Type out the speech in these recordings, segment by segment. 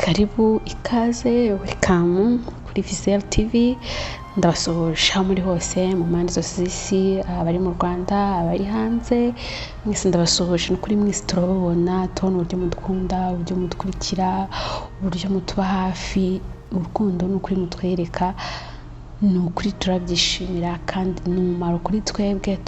Karibu ikaze welcome kuri Vizel TV. Ndabasuhuje muri hose mu mpande zose z'isi, abari mu Rwanda, abari hanze, mwese ndabasuhuje. No kuri mwese turababona, tubona uburyo mudukunda, uburyo mudukurikira, uburyo mutuba hafi. Urukundo ni ukuri mutwereka, ni ukuri turabyishimira kandi ni umumaro kuri twebwe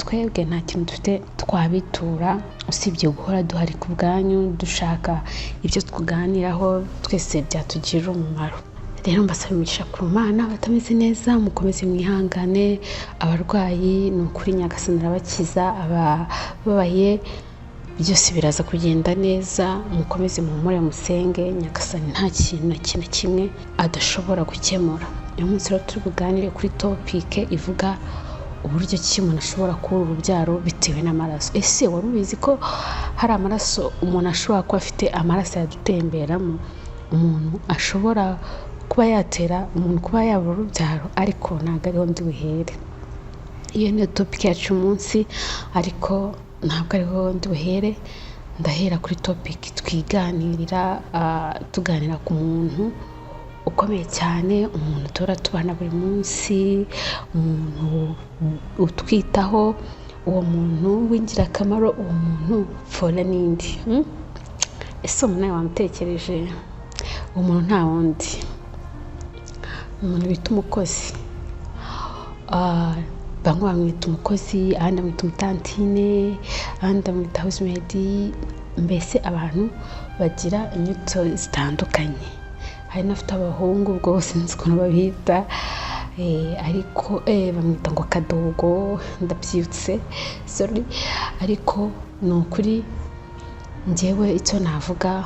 nta kintu dufite twabitura usibye guhora duhari ku bwanyu, dushaka ibyo tuganiraho twese byatugirira umumaro. Rero mbasabisha ku Mana, batameze neza mukomeze mwihangane, abarwayi ni ukuri Nyagasani arabakiza, ababaye byose biraza kugenda neza, mukomeze muhumure musenge. Nyagasani nta kintu na kimwe adashobora gukemura. Uyu munsi rero turi buganire kuri topic ivuga uburyo ki umuntu ashobora kubura urubyaro bitewe n'amaraso. Ese wari ubizi ko hari amaraso umuntu ashobora kuba afite amaraso yadutemberamo, umuntu ashobora kuba yatera umuntu kuba yabura urubyaro, ariko ntabwo ariho ndi buhere. Iyo niyo topic yacu umunsi, ariko ntabwo ariho ndi buhere. Ndahera kuri topic twiganirira, tuganira ku muntu ukomeye cyane, umuntu tora tubana buri munsi, umuntu utwitaho, uwo muntu w'ingirakamaro, uwo muntu fora n'indi. Ese umuntu nawe wamutekereje? Umuntu nta wundi, umuntu bita umukozi. Bamwe bamwita umukozi, abandi bamwita umutantine, abandi bamwita housemaid. Mbese abantu bagira inyito zitandukanye. Hari n'afite abahungu bwose sinzi ukuntu babita, ariko bamwita ngo kadogo, ndabyibutse sorry. Ariko ni ukuri njyewe icyo navuga,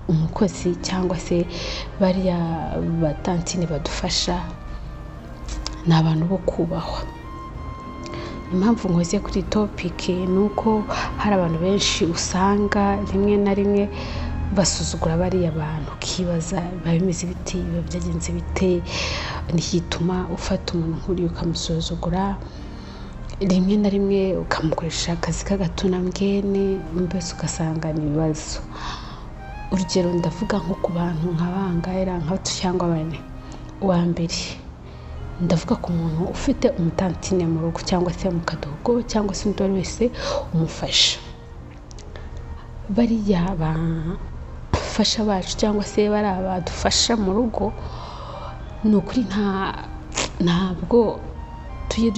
umukozi cyangwa se bariya batantine badufasha ni abantu bo kubahwa. Impamvu nkoze kuri topic ni uko hari abantu benshi usanga rimwe na rimwe basuzugura bariya bantu, ukibaza biba bimeze biti, biba byagenze bite, ntigituma ufata umuntu nk'uriya ukamusuzugura, rimwe na rimwe ukamukoresha akazi k'agatunambwene, mbese ugasanga ni ibibazo. Urugero ndavuga nko ku bantu nk'abangayira nka batatu cyangwa bane. Uwa mbere ndavuga ku muntu ufite umutantine mu rugo cyangwa se mu kadogo cyangwa se undi wese umufasha. Bariya bafasha bacu cyangwa se bari abadufasha mu rugo, ni ukuri ntabwo tujye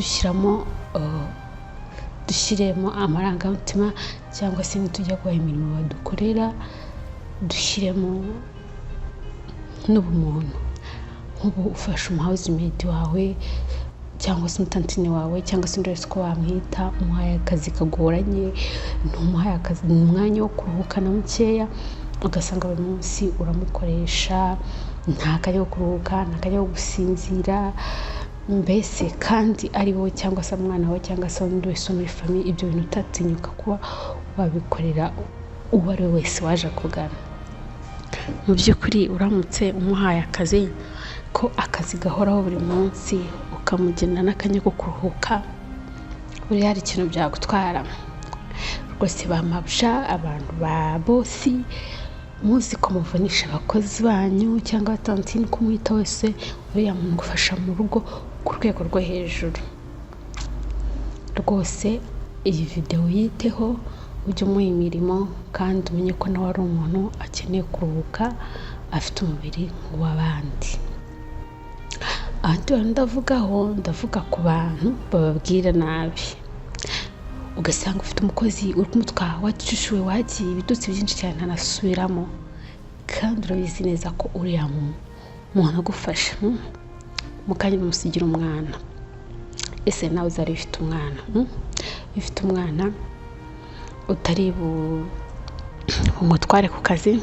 dushyiremo amarangamutima cyangwa se nitujya guha imirimo badukorera dushyiremo n'ubumuntu. Nk'ubu ufasha umuhousemaid wawe cyangwa se umutantine wawe cyangwa se undi wese uko wamwita, umuhaye akazi kagoranye, ntumuhaye akazi umwanya wo kuruhuka na mukeya, ugasanga buri munsi uramukoresha, nta kanya ko kuruhuka, nta kanya ko gusinzira. Mbese kandi ari wowe cyangwa se umwana wawe cyangwa se undi wese muri famille, ibyo bintu utatinyuka kuba wabikorera uwo ari we wese waje kugana. Mu by'ukuri uramutse umuhaye akazi ko akazi gahoraho buri munsi, ukamugenera n'akanya ko kuruhuka, buriya hari ikintu byagutwara rwose. Bamabusha abantu ba bosi, muzi ko muvunisha abakozi banyu cyangwa tantine kumwita wese, uriya muntu gufasha mu rugo ku rwego rwo hejuru. Rwose iyi video yiteho, ujye umuha imirimo kandi umenye ko nawe ari umuntu akeneye kuruhuka, afite umubiri nk'uw'abandi. Ahandi ndavuga ku bantu bababwira nabi. Ugasanga ufite umukozi uri kumutwara, wacushuwe, wagiye ibitutsi byinshi cyane ntanasubiramo, kandi urabizi neza ko uriya muntu agufasha mukanya umusigira umwana. Ese nawe uzari ufite umwana, ufite umwana utari umutware ku kazi,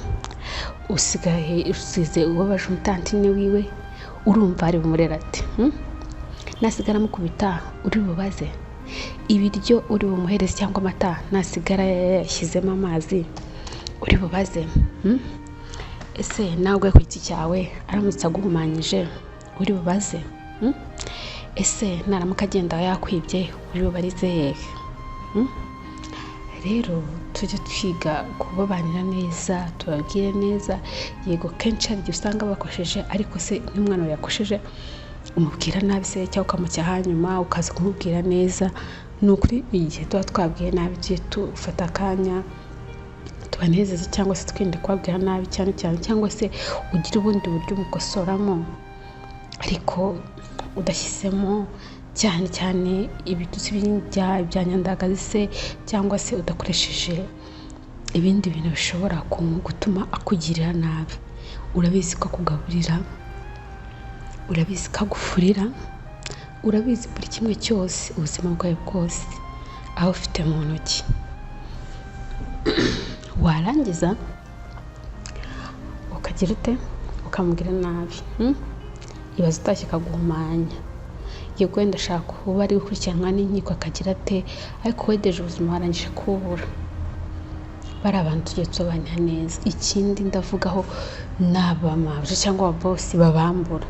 usize ubabaje umutantine wiwe, urumva ari bumurera ate? Nasigara mukubita uri bubaze? Ibiryo uri bumuhereze cyangwa amata nasigara yashyizemo amazi uri bubaze? Ese nawe ku giti cyawe aramutse aguhumanyije uri bubaze? Ese naramuka agenda yakwibye uri bubarize hehe? rero tujye twiga kubabanira neza, tubabwire neza. Yego kenshi hari igihe usanga bakosheje, ariko se n'umwana yakosheje umubwira nabi se cyangwa ukamucya hanyuma ukaza kumubwira neza. Ni ukuri igihe tuba twabwiye nabi tugiye tufata akanya tubanezeze, cyangwa se twirinde kubabwira nabi cyane cyane, cyangwa se ugire ubundi buryo umukosoramo ariko udashyizemo cyane cyane ibitutsi bya nyandagazi se, cyangwa se udakoresheje ibindi bintu bishobora gutuma akugirira nabi. Urabizi ko akugaburira, urabizi ko agufurira, urabizi buri kimwe cyose ubuzima bwawe bwose aho ufite mu ntoki. Warangiza ukagira ute ukamubwira nabi, ibaza utashye akaguhumanya. Yego wenda ashaka kuba ari gukurikiranwa n'inkiko akagira ate, ariko wedeje ubuzima warangije kubura. Bari abantu tugiye tubanira neza. Ikindi ndavugaho n'abamaje cyangwa ababosi babambura,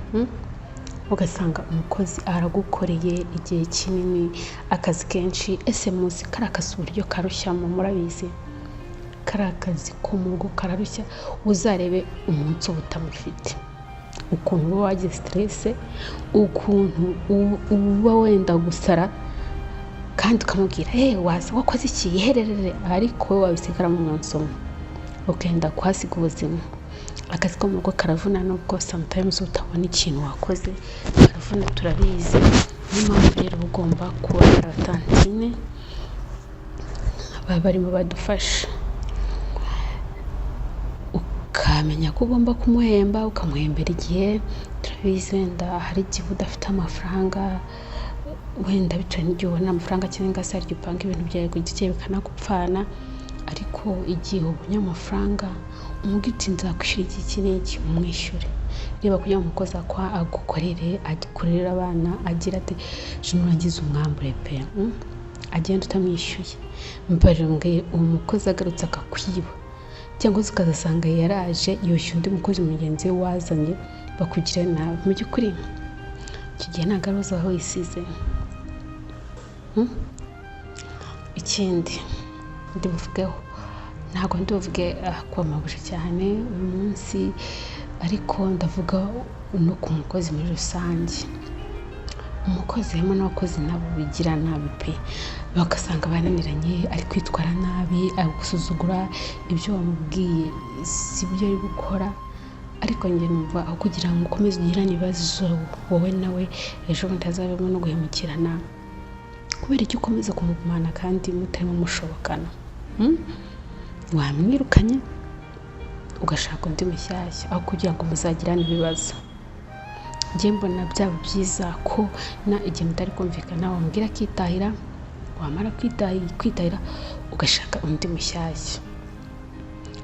ugasanga umukozi aragukoreye igihe kinini, akazi kenshi. Ese muzi kari akazi uburyo karushyamo? Murabizi kari akazi ko mu rugo kararushya. Uzarebe umunsi ubutamufite, ukuntu uba wagize stress, ukuntu uba wenda gusara, kandi ukamubwira waza wakoze iki yihererere, ariko wowe wabisigara mu munsi umwe ukenda kuhasiga ubuzima. Akazi ko mu rugo karavuna, nubwo sometimes utabona ikintu wakoze, karavuna turabizi. Niyo mpamvu rero ugomba kuba abatantine barimo badufasha, ukamenya ko ugomba kumuhemba, ukamuhembera igihe. Turabizi wenda hari igihe udafite amafaranga, wenda bitewe n'igihe ubona amafaranga cyangwa se hari upanga ibintu byawe ku gike bikanagupfana, ariko igihe ubonye amafaranga umubwira uti nzakwishyura iki iki n'iki, umwishyure. Reba kugira ngo umukozi agukorere, agikorere abana, agira ati nurangiza umwambure pe, agenda utamwishyuye. Mbarira mbwiye uwo mukozi agarutse akakwiba, cyangwa se ukazasanga yaraje yoshyura undi mukozi mugenzi we wazanye bakugira nabi. Mu by'ukuri icyo gihe ntabwo ari uzaho wisize. Ikindi ndibuvugeho, ntabwo ndibuvuge kuba amabuje cyane uyu munsi, ariko ndavuga no ku mukozi muri rusange. Umukozi harimo n'abakozi nabo bigira nabi pe, bagasanga bananiranye, ari kwitwara nabi, ari gusuzugura ibyo wamubwiye si byo ari gukora. Ariko njye numva aho kugira ngo ukomeze ugirane ibibazo wowe nawe, ejo bundi hazabemo no guhemukirana, kubera icyo ukomeza kumugumana kandi mutarimo mushobokana. Wamwirukanye ugashaka undi mushyashya, aho kugira ngo muzagirane ibibazo. Njye mbona byaba byiza ko igihe mutari kumvikana wambwira akitahira, wamara kwitahira ugashaka undi mushyashya,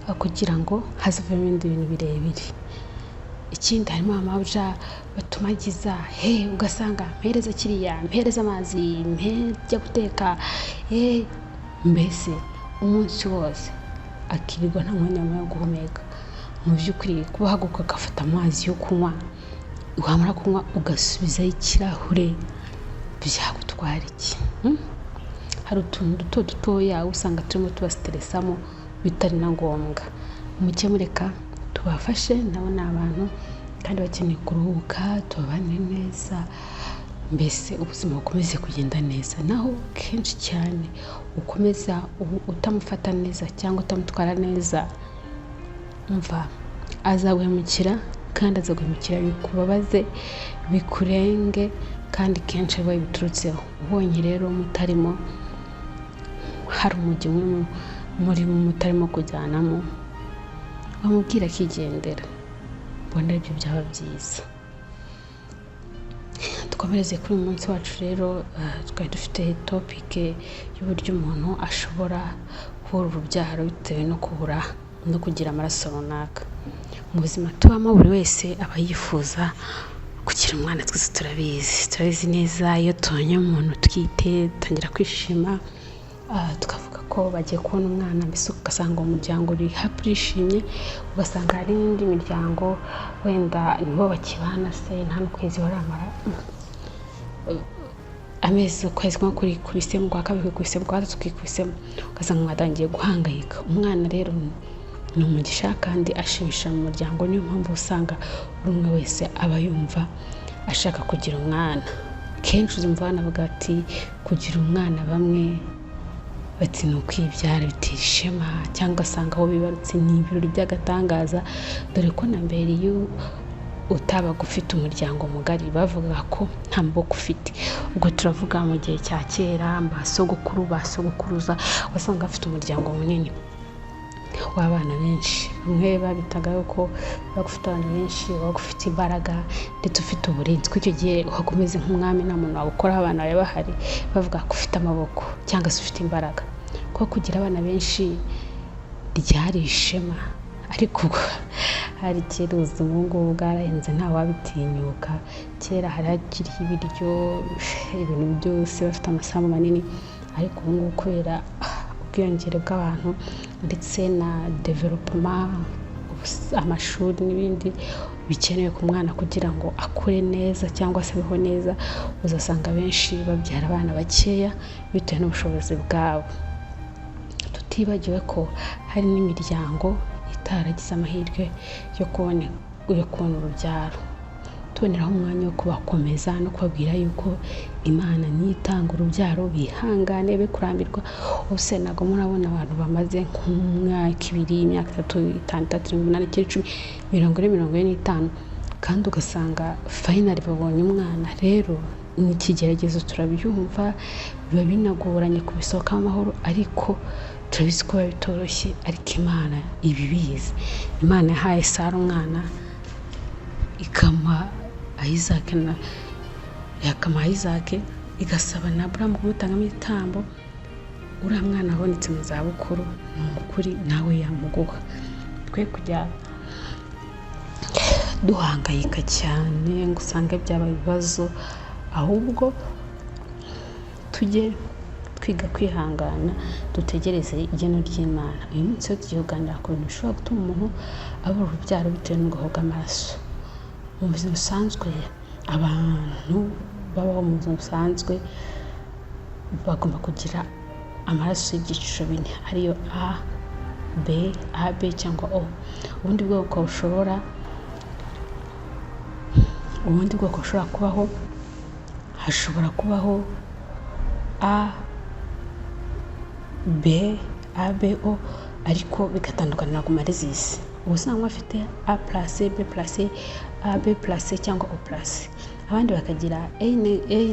aho kugira ngo hazavemo ibindi bintu birebire. Ikindi harimo amabuja batumagiza, ugasanga mpereza kiriya, mpereza amazi, mpereza guteka, mbese umunsi wose akirirwa nta mwanya wo guhumeka. Mu by'ukuri kuba haguruka agafata amazi yo kunywa, wamara kunywa ugasubizaho ikirahure, byagutwara iki? Hari utuntu dutoya usanga turimo tubasiteresamo bitari na ngombwa. Mujye mureka tubafashe, nabo ni abantu kandi bakeneye kuruhuka, tubabane neza, mbese ubuzima bukomeze kugenda neza. Naho kenshi cyane ukomeza utamufata neza cyangwa utamutwara neza, umva azaguhemukira, kandi azaguhemukira bikubabaze, bikurenge, kandi kenshi biba biturutseho. Ubonye rero mutarimo, hari umujyi umwe muri mutarimo kujyanamo, wamubwira akigendera, mbona ibyo byaba byiza. Twabereze kuri uyu munsi wacu rero, twari dufite topike y'uburyo umuntu ashobora kubura urubyaro bitewe no kubura no kugira amaraso runaka. Mu buzima tubamo buri wese aba yifuza kugira umwana. Twese turabizi neza, iyo tubonye umuntu twite dutangira kwishima, tukavuga ko bagiye kubona umwana, mbese ugasanga umuryango uri happy urishimye. Ugasanga hari n'indi miryango wenda nibo bakibana se nta n'ukwezi baramara, amezi ukwezi kumwe kurikubisemo, kwa kabiri kwikubisemo, kwa gatatu kwikubisemo, ugasanga mwatangiye guhangayika. Umwana rero ni umugisha kandi ashimisha mu muryango. Niyo mpamvu usanga buri umwe wese aba yumva ashaka kugira umwana. Kenshi uzumva abana bavuga ati kugira umwana, bamwe bati ni ukwibyara bitera ishema, cyangwa asanga aho bibarutse ni ibirori by'agatangaza, dore ko na mbere iyo utabaga ufite umuryango mugari bavuga ko nta maboko ufite. Ubwo turavuga mu gihe cya kera, basogokuru basogokuruza wasanga afite umuryango munini w'abana benshi. Bamwe babitaga ko bagufite abantu benshi, bagufite imbaraga ndetse ufite uburinzi. Kuko icyo gihe uhakomeze nk'umwami nta muntu wagukoraho, abana bari bahari bavuga ko ufite amaboko cyangwa se ufite imbaraga. Kuko kugira abana benshi ryari ishema. Ariko ubwo hari kera ubuzima ubu ngubu bwarahenze ntawabitinyuka. Kera hari hakiriho ibiryo, ibintu byose, bafite amasambu manini. Ariko ubu ngubu kubera ubwiyongere bw'abantu ndetse na development, amashuri n'ibindi bikenewe ku mwana kugira ngo akure neza cyangwa se abeho neza, uzasanga benshi babyara abana bakeya bitewe n'ubushobozi bwabo. Tutibagiwe ko hari n'imiryango itaragize amahirwe yo kubona urubyaro. Tuboneraho umwanya wo kubakomeza no kubabwira yuko Imana niyo itanga urubyaro, bihangane be kurambirwa. Ubuse ntabwo murabona abantu bamaze nk'umwaka, ibiri, imyaka 3, 5, 6, 8, 9, 10, 20, 25 kandi ugasanga finally babonye umwana. Rero ni ikigeragezo, turabyumva, biba binagoranye kubisohokamo amahoro, ariko turabizi ko biba bitoroshye. Ariko Imana ibibizi. Imana yahaye Sara umwana, ikama Isaac igasaba na Aburahamu kumutangamo igitambo. Uriya mwana abonetse mu zabukuru, ni ukuri nawe yamuguha. Twe kujya duhangayika cyane ngo usange byaba ibibazo, ahubwo tujye twiga kwihangana, dutegereze igeno ry'Imana. Uyu munsi tugiye kuganira ku bintu bishobora gutuma umuntu abura urubyaro bitewe n'ubwoko bw'amaraso. Mu buzima busanzwe abantu babaho mu buzima busanzwe bagomba kugira amaraso y'ibyiciro bine, ariyo AB cyangwa O. Ubundi bwoko bushobora kubaho, hashobora kubaho ABO, ariko bigatandukanira ku marezisi. Ubusanga bafite A+, B+, AB+ cyangwa O+. Abandi bakagira A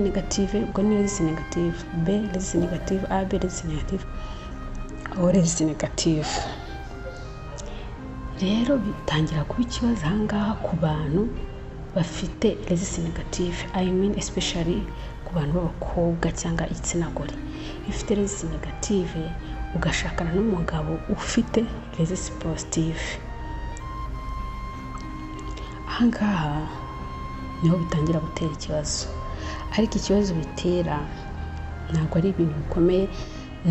negative, ubwo ni rezisi negative, B rezisi negative, AB rezisi negative, O rezisi negative. Rero bitangira kuba ikibazo ahangaha ku bantu bafite rezisi negative, I mean especially ku bantu b'abakobwa cyangwa igitsina gore. Iyo ufite rezisi negative ugashakana n'umugabo ufite rezisi positive, ahangaha niho bitangira gutera ikibazo. Ariko ikibazo bitera ntabwo ari ibintu bikomeye,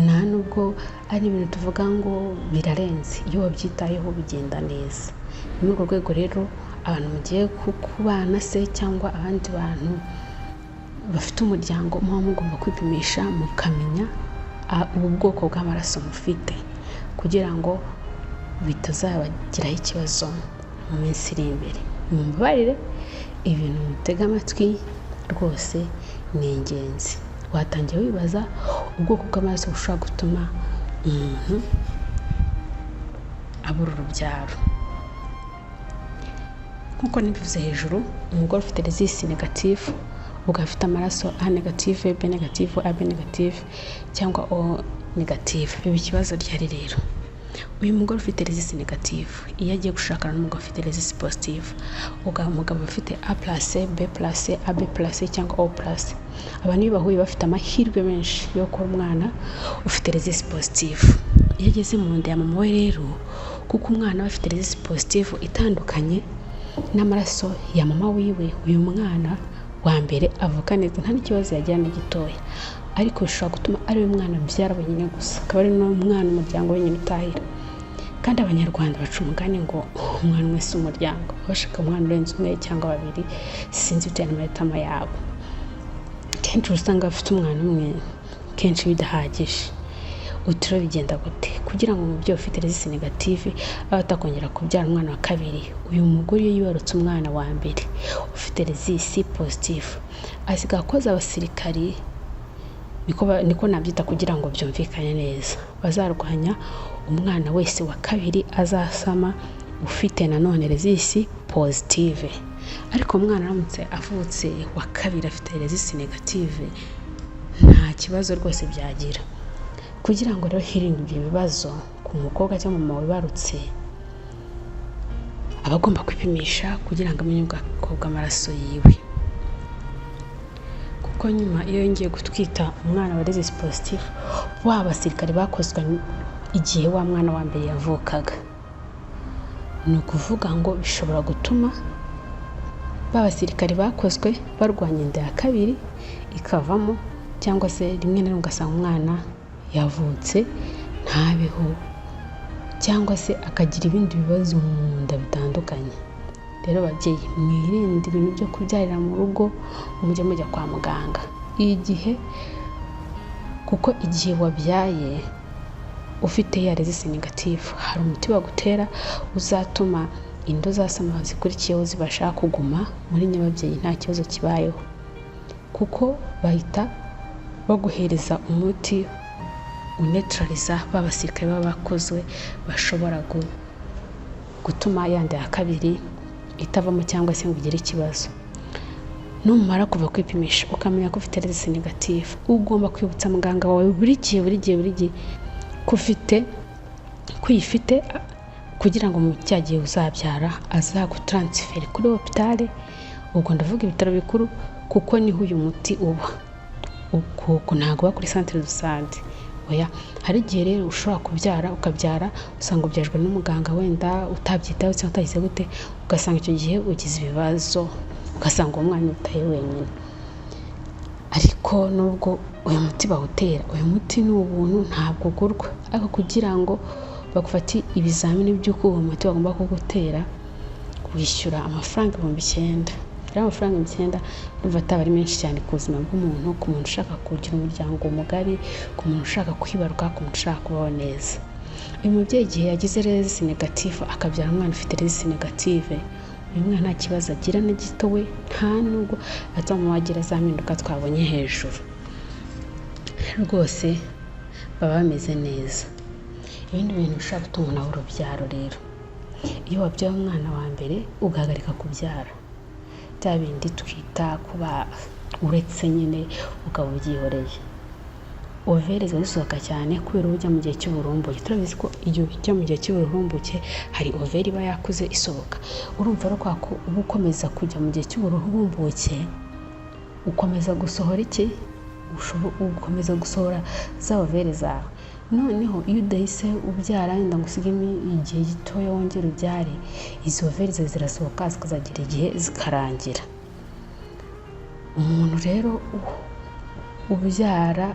nta nubwo ari ibintu tuvuga ngo birarenze. Iyo wabyitayeho bigenda neza. Ni muri urwo rwego rero abantu mugiye kubana se cyangwa abandi bantu bafite umuryango, muba mugomba kwipimisha mukamenya ubu bwoko bw'amaraso mufite, kugira ngo bitazabagiraho ikibazo mu minsi iri imbere. Mumbabarire, ibintu mutega amatwi rwose ni ingenzi. Watangiye wibaza ubwoko bw'amaraso bushobora gutuma umuntu abura urubyaro. Nkuko nibivuze hejuru, umugore ufite rezisi negative ugafite amaraso A negative, B negative, AB negative cyangwa O negative, biba ikibazo ryari rero. Uyu mugore ufite rezisi negative iyo agiye gushakana n'umugabo ufite rezisi positive, umugabo ufite A+, B+, AB+ cyangwa O+, abantu iyo bahuye bafite amahirwe menshi yo kuba umwana ufite rezisi positive. Iyo ageze mu nda ya mama we rero, kuko umwana aba afite rezisi positive itandukanye n'amaraso ya mama wiwe, uyu mwana wa mbere avuka neza nta n'ikibazo yagira na gitoya. Ariko bishobora gutuma ari we mwana byara wenyine gusa, akaba ari n'umwana umuryango wenyine utahira. Kandi abanyarwanda baca umugani ngo umwana umwe si umuryango, bashaka umwana urenze umwe cyangwa babiri, sinzi bitewe n'amahitamo yabo. kenshi usanga bafite umwana umwe kenshi bidahagije. Utiro bigenda gute kugira ngo umubyeyi ufite resistance negative aba atakongera kubyara umwana wa kabiri? Uyu mugore iyo yibarutse umwana wa mbere ufite resistance positive asiga akoze abasirikari, niko nabyita kugira ngo byumvikane neza, bazarwanya umwana wese wa kabiri azasama ufite nanone resistance positive. Ariko umwana aramutse avutse wa kabiri afite resistance negative nta kibazo rwose byagira. Kugira ngo rero hirindwe ibyo bibazo ku mukobwa cyangwa mu wibarutse, aba agomba kwipimisha kugira ngo amenye ubwoko bw'amaraso yiwe, kuko nyuma iyo yongeye gutwita umwana wa resistance positive basirikare bakozwe igihe wa mwana wa mbere yavukaga, ni ukuvuga ngo bishobora gutuma basirikare bakozwe barwanya inda ya kabiri ikavamo, cyangwa se rimwe na rimwe ugasanga umwana yavutse ntabeho, cyangwa se akagira ibindi bibazo mu nda bitandukanye. Rero babyeyi mwirinde ibintu byo kubyarira mu rugo, mujye mujya kwa muganga kuko igihe wabyaye ufite ya resistance negative hari umuti bagutera uzatuma inda zasama zikurikiyeho zibasha kuguma muri nyababyeyi nta kibazo kibayeho, kuko bahita baguhereza umuti unetraliza basirikare baba bakozwe bashobora gutuma yanda ya kabiri itavamo cyangwa se ngo ugire ikibazo. Numara kuva kwipimisha ukamenya ko ufite resistance negative, ugomba kwibutsa muganga wawe buri gihe kuyifite kugira ngo mu cyagiye uzabyara azagutransfere kuri hopitale. Ubwo ndavuga ibitaro bikuru kuko niho uyu muti uba, kuko ntago kuri centre de santé. Oya, hari igihe rero ushobora ukabyara usanga ubyajwe n'umuganga wenda utabyitaho cyangwa utagize gute, ugasanga icyo gihe ugize ibibazo, ugasanga umwana utaye wenyine. Ariko nubwo uyu muti bawutera, uyu muti ni ubuntu ntabwo ugurwa, ariko kugira ngo bagufate ibizamini by'uko uwo muti bagomba kugutera wishyura amafaranga 9,000. Amafaranga 9,000 numva ataba ari menshi cyane ku buzima bw'umuntu, ku muntu ushaka kugira umuryango mugari, ku muntu ushaka kwibaruka, ku muntu ushaka kubaho neza. Uyu mubyeyi igihe yagize resistance negative akabyara umwana ufite resistance negative, uyu mwana nta kibazo agira na gito, we nta nubwo atamuwagira za mpinduka twabonye hejuru, rwose baba bameze neza. Ibindi bintu bishobora gutuma nawe urubyaro rero, iyo wabyaye umwana wa mbere ugahagarika kubyara, bya bindi twita kuba uretse nyine ukaba ubyihoreye, overe zisohoka cyane kubera ujya mu gihe cy'uburumbuke. Turabizi ko iyo ujya mu gihe cy'uburumbuke hari overe iba yakuze isohoka. Urumva rero ko uba ukomeza kujya mu gihe cy'uburumbuke ukomeza gusohora ukomeza gusohora za overe zawe. Noneho iyo udahise ubyara wenda ngo usigemo igihe gitoya wongera ubyare, izo overe zirasohoka zikazagira igihe zikarangira. Umuntu rero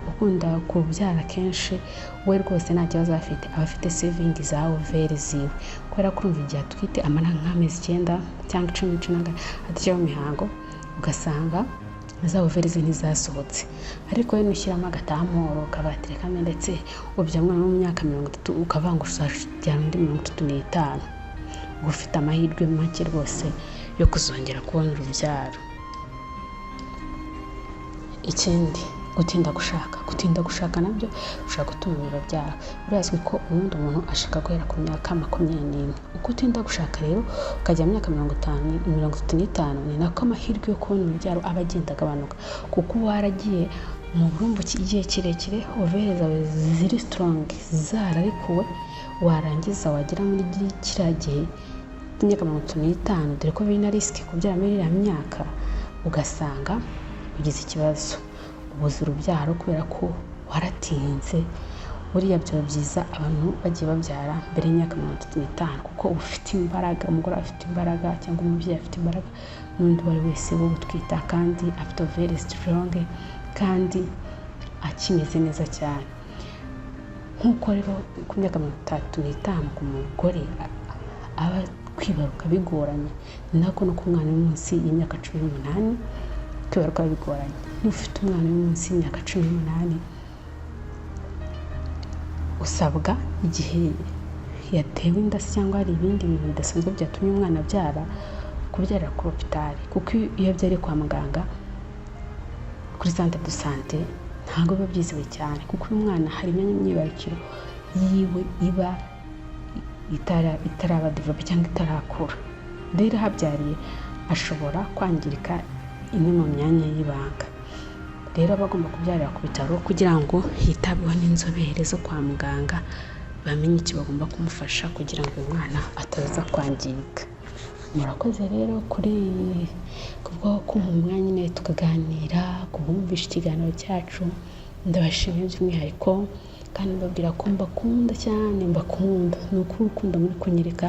ukunda kubyara kenshi we rwose nta kibazo afite, aba afite saving za overe ziwe, kubera ko urumva igihe atwite amara nk'amezi 9 cyangwa 10 atajyaho imihango, ugasanga za overe ze ntizasohotse. Ariko we nushyiramo agatamoro kabaterekamo ndetse ubya mwana mu myaka 30 ukavanga uzajyana undi 35, ufite amahirwe make rwose yo kuzongera kubona urubyaro. Ikindi gutinda gushaka nabyo ushaka gutuma babyara. Birazwi ko ubundi umuntu ashaka guhera ku myaka 21. Uko utinda gushaka rero ukajya mu myaka 35 ni nako amahirwe yo kubona urubyaro aba agenda agabanuka, kuko waragiye mu burumbuke igihe kirekire, overe zawe ziri strong zararekuwe, warangiza wagira muri kiriya gihe imyaka 35, dore ko biri na risk kubyara muri iriya myaka, ugasanga ugize ikibazo ubuze urubyaro kubera ko waratinze. Buriya byo byiza abantu bagiye babyara mbere y'imyaka 35, kuko ufite imbaraga, umugore afite imbaraga cyangwa umubyeyi afite imbaraga, n'undi wari wese wo gutwita kandi afite overe strong kandi akimeze neza cyane. Nkuko rero ku myaka 35 ku mugore aba kwibaruka bigoranye, nako no ku mwana munsi y'imyaka 18 kwibaruka bigoranye. Niba ufite umwana uri munsi y'imyaka 18 usabwa igihe yatewe inda cyangwa hari ibindi bintu bidasanzwe byatumye umwana abyara kubyarira ku hopitali, kuko iyo byari kwa muganga kuri centre de santé ntabwo biba byizewe cyane, kuko uyu mwana hari imyanya myibarukiro yiwe iba itaraba develope cyangwa itarakura. Rero habyariye ashobora kwangirika imwe mu myanya y'ibanga. Rero bagomba kubyarira ku bitaro kugira ngo hitabweho n'inzobere zo kwa muganga bamenye icyo bagomba kumufasha kugira ngo uyu mwana ataza kwangirika. Murakoze rero kuri kubwo kumpa umwanya nyine tukaganira, kubumvisha ikiganiro cyacu. Ndabashimiye by'umwihariko kandi mbabwira ko mbakunda cyane, mbakunda. Ni ukuri ukunda muri kunyereka,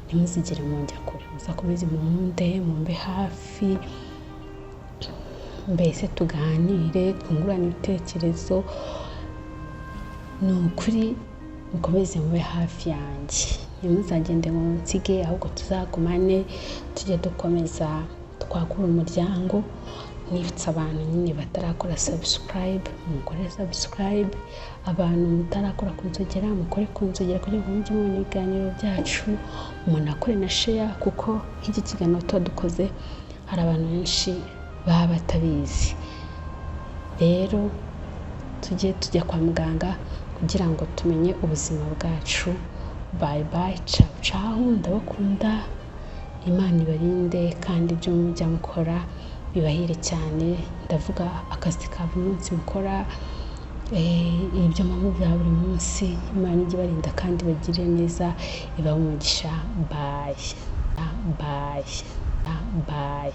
ntimuzigere munjya kure, muzakomeze munkunde, mumbe hafi, mbese tuganire, twungurane ibitekerezo. Ni ukuri mukomeze mube hafi yanjye, ntimuzagende ngo munsige, ahubwo tuzagumane tujye dukomeza twagura umuryango. Nibutsa abantu nyine batarakora subscribe, mukore subscribe. Abantu mutarakora kunzogera, mukore kunzogera kugira ngo mujye mubona ibiganiro byacu. Umuntu akore na share, kuko nk'iki kiganiro tuba dukoze hari abantu benshi baba batabizi. Rero tujya kwa muganga kugira ngo tumenye ubuzima bwacu. Bye bye, ciao ciao, ndabakunda. Imana ibarinde kandi ibyo mujya mukora bibahire cyane. Ndavuga akazi ka buri munsi mukora, ibyo mpamvu bya buri munsi. Imana ijye ibarinda kandi bagire neza, ibahe umugisha. Bye bye bye.